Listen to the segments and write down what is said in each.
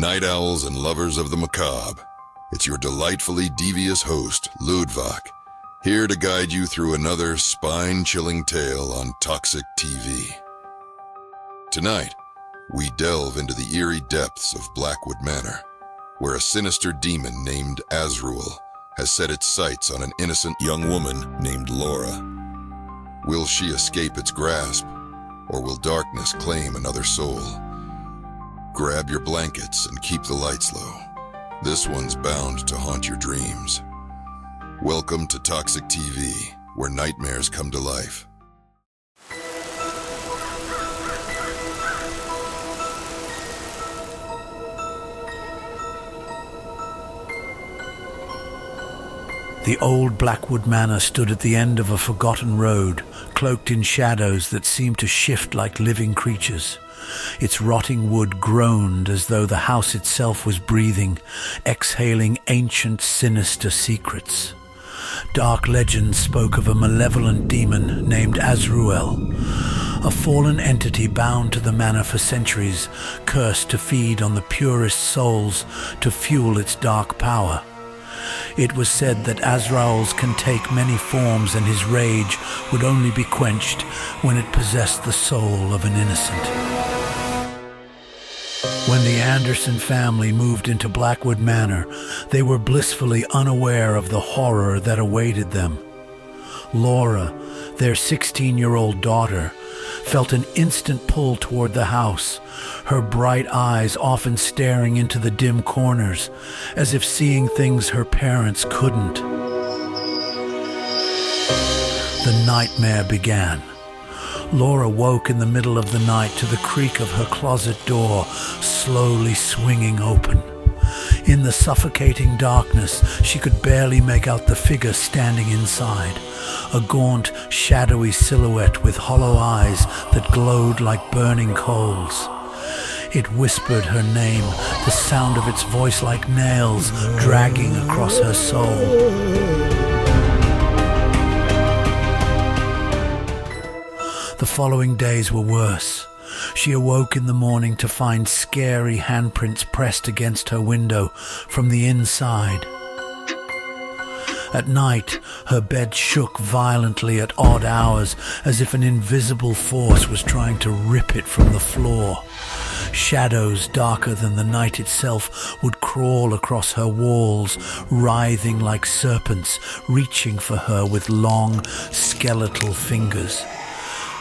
night owls and lovers of the macabre. It's your delightfully devious host, Ludwig, here to guide you through another spine-chilling tale on Toxic TV. Tonight, we delve into the eerie depths of Blackwood Manor, where a sinister demon named Azruel has set its sights on an innocent young woman named Laura. Will she escape its grasp, or will darkness claim another soul? Grab your blankets and keep the lights low. This one's bound to haunt your dreams. Welcome to Toxic TV, where nightmares come to life. The old Blackwood Manor stood at the end of a forgotten road, cloaked in shadows that seemed to shift like living creatures. Its rotting wood groaned as though the house itself was breathing, exhaling ancient, sinister secrets. Dark legends spoke of a malevolent demon named Azruel, a fallen entity bound to the manor for centuries, cursed to feed on the purest souls to fuel its dark power. It was said that Azrael's can take many forms, and his rage would only be quenched when it possessed the soul of an innocent. When the Anderson family moved into Blackwood Manor, they were blissfully unaware of the horror that awaited them. Laura, their 16-year-old daughter, felt an instant pull toward the house, her bright eyes often staring into the dim corners, as if seeing things her parents couldn't. The nightmare began. Laura woke in the middle of the night to the creak of her closet door slowly swinging open. In the suffocating darkness, she could barely make out the figure standing inside, a gaunt, shadowy silhouette with hollow eyes that glowed like burning coals. It whispered her name, the sound of its voice like nails dragging across her soul. The following days were worse. She awoke in the morning to find scary handprints pressed against her window from the inside. At night, her bed shook violently at odd hours, as if an invisible force was trying to rip it from the floor. Shadows darker than the night itself would crawl across her walls, writhing like serpents, reaching for her with long, skeletal fingers.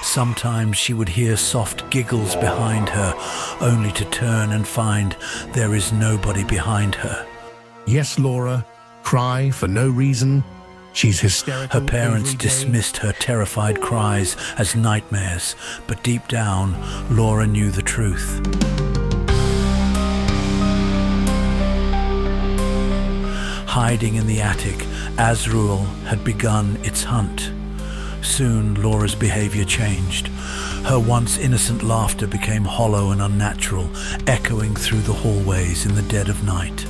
Sometimes she would hear soft giggles behind her, only to turn and find there is nobody behind her. Yes, Laura, cry for no reason. She's hysterical. Her parents dismissed her terrified cries as nightmares, but deep down, Laura knew the truth. Hiding in the attic, Azruel had begun its hunt. Soon, Laura's behavior changed. Her once innocent laughter became hollow and unnatural, echoing through the hallways in the dead of night.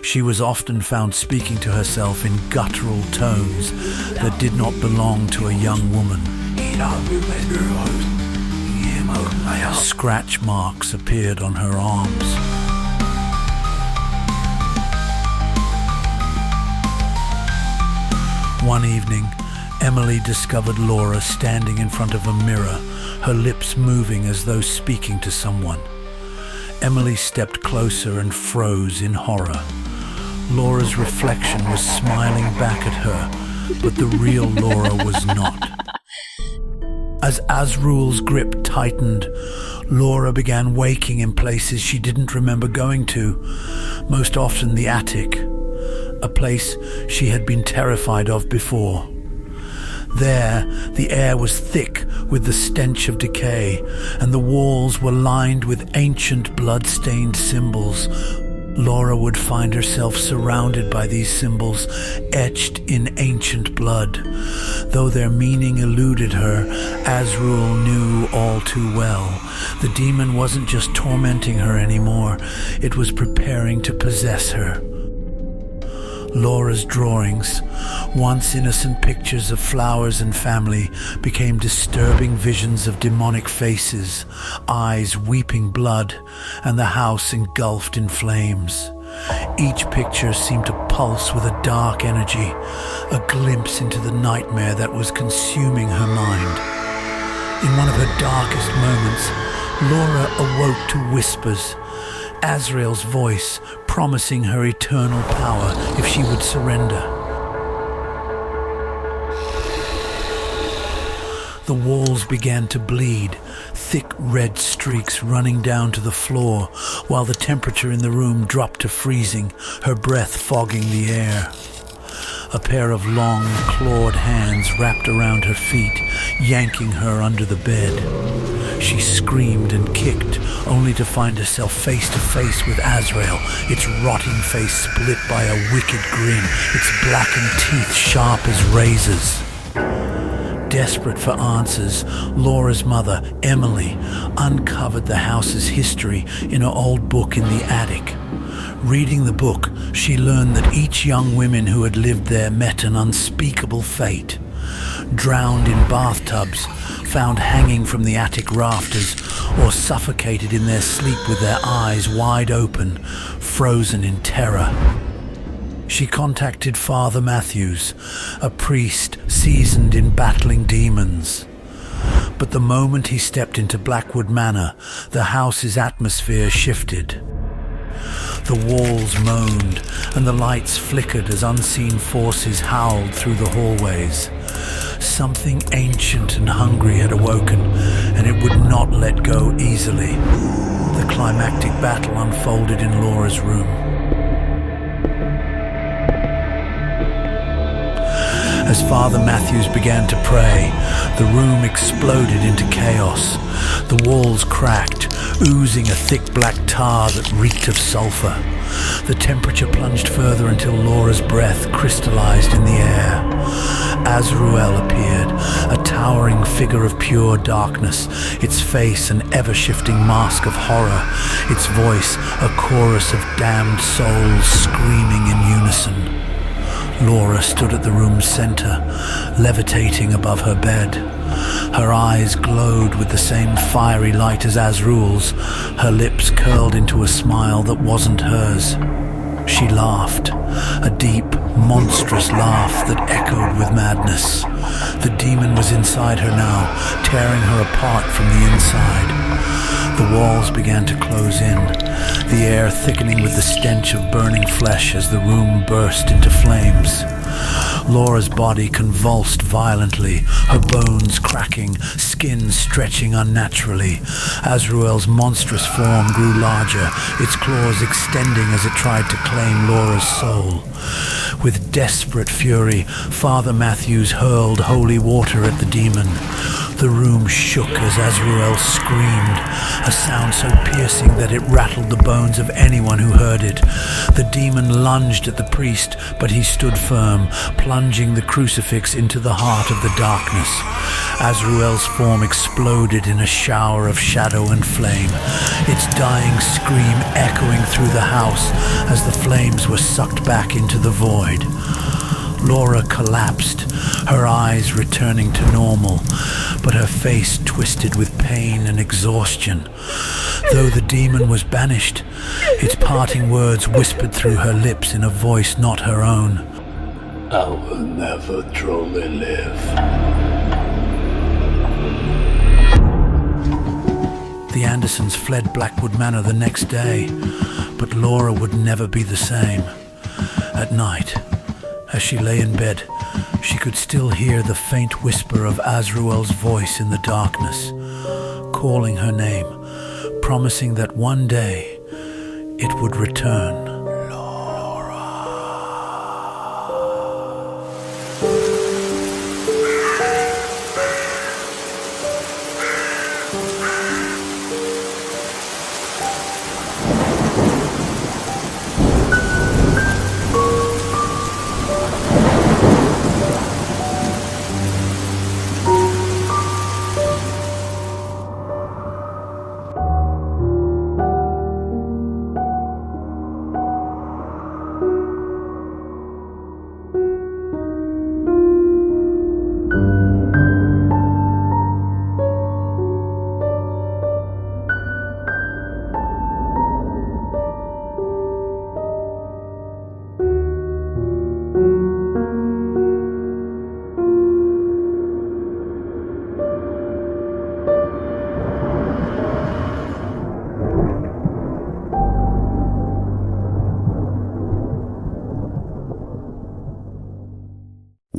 She was often found speaking to herself in guttural tones that did not belong to a young woman. Scratch marks appeared on her arms. One evening, Emily discovered Laura standing in front of a mirror, her lips moving as though speaking to someone. Emily stepped closer and froze in horror. Laura's reflection was smiling back at her, but the real Laura was not. As Azruel's grip tightened, Laura began waking in places she didn't remember going to, most often the attic, a place she had been terrified of before. There, the air was thick with the stench of decay, and the walls were lined with ancient blood-stained symbols. Laura would find herself surrounded by these symbols, etched in ancient blood. Though their meaning eluded her, Azruel knew all too well. The demon wasn't just tormenting her anymore, it was preparing to possess her. Laura's drawings, once innocent pictures of flowers and family, became disturbing visions of demonic faces, eyes weeping blood, and the house engulfed in flames. Each picture seemed to pulse with a dark energy, a glimpse into the nightmare that was consuming her mind. In one of her darkest moments, Laura awoke to whispers, Azruel's voice promising her eternal power if she would surrender. The walls began to bleed, thick red streaks running down to the floor, while the temperature in the room dropped to freezing, her breath fogging the air. A pair of long, clawed hands wrapped around her feet, yanking her under the bed. She screamed and kicked, only to find herself face to face with Azruel, its rotting face split by a wicked grin, its blackened teeth sharp as razors. Desperate for answers, Laura's mother, Emily, uncovered the house's history in an old book in the attic. Reading the book, she learned that each young woman who had lived there met an unspeakable fate. Drowned in bathtubs, found hanging from the attic rafters, or suffocated in their sleep with their eyes wide open, frozen in terror. She contacted Father Matthews, a priest seasoned in battling demons. But the moment he stepped into Blackwood Manor, the house's atmosphere shifted. The walls moaned, and the lights flickered as unseen forces howled through the hallways. Something ancient and hungry had awoken, and it would not let go easily. The climactic battle unfolded in Laura's room. As Father Matthews began to pray, the room exploded into chaos. The walls cracked, oozing a thick black tar that reeked of sulfur. The temperature plunged further until Laura's breath crystallized in the air. Azruel appeared, a towering figure of pure darkness, its face an ever-shifting mask of horror, its voice a chorus of damned souls screaming in unison. Laura stood at the room's center, levitating above her bed. Her eyes glowed with the same fiery light as Azruel's, her lips curled into a smile that wasn't hers. She laughed, a deep, monstrous laugh that echoed with madness. The demon was inside her now, tearing her apart from the inside. The walls began to close in, the air thickening with the stench of burning flesh as the room burst into flames. Laura's body convulsed violently, her bones cracking, skin stretching unnaturally. Azruel's monstrous form grew larger, its claws extending as it tried to claim Laura's soul. With desperate fury, Father Matthews hurled holy water at the demon. The room shook as Azruel screamed, a sound so piercing that it rattled the bones of anyone who heard it. The demon lunged at the priest, but he stood firm, plunging the crucifix into the heart of the darkness. Azruel's form exploded in a shower of shadow and flame, its dying scream echoing through the house as the flames were sucked back into the void. Laura collapsed, her eyes returning to normal, but her face twisted with pain and exhaustion. Though the demon was banished, its parting words whispered through her lips in a voice not her own. I will never truly live. The Andersons fled Blackwood Manor the next day, but Laura would never be the same. At night, as she lay in bed, she could still hear the faint whisper of Azruel's voice in the darkness, calling her name, promising that one day it would return.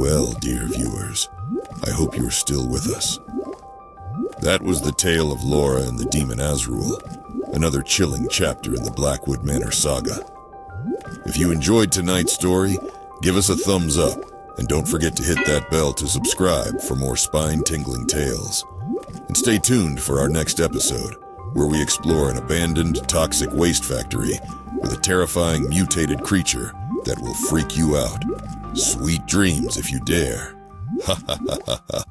well, dear viewers. I hope you're still with us. That was the tale of Laura and the demon Azruel, another chilling chapter in the Blackwood Manor saga. If you enjoyed tonight's story, give us a thumbs up, and don't forget to hit that bell to subscribe for more spine-tingling tales. And stay tuned for our next episode, where we explore an abandoned, toxic waste factory with a terrifying mutated creature that will freak you out. Sweet dreams if you dare. Ha ha ha ha ha.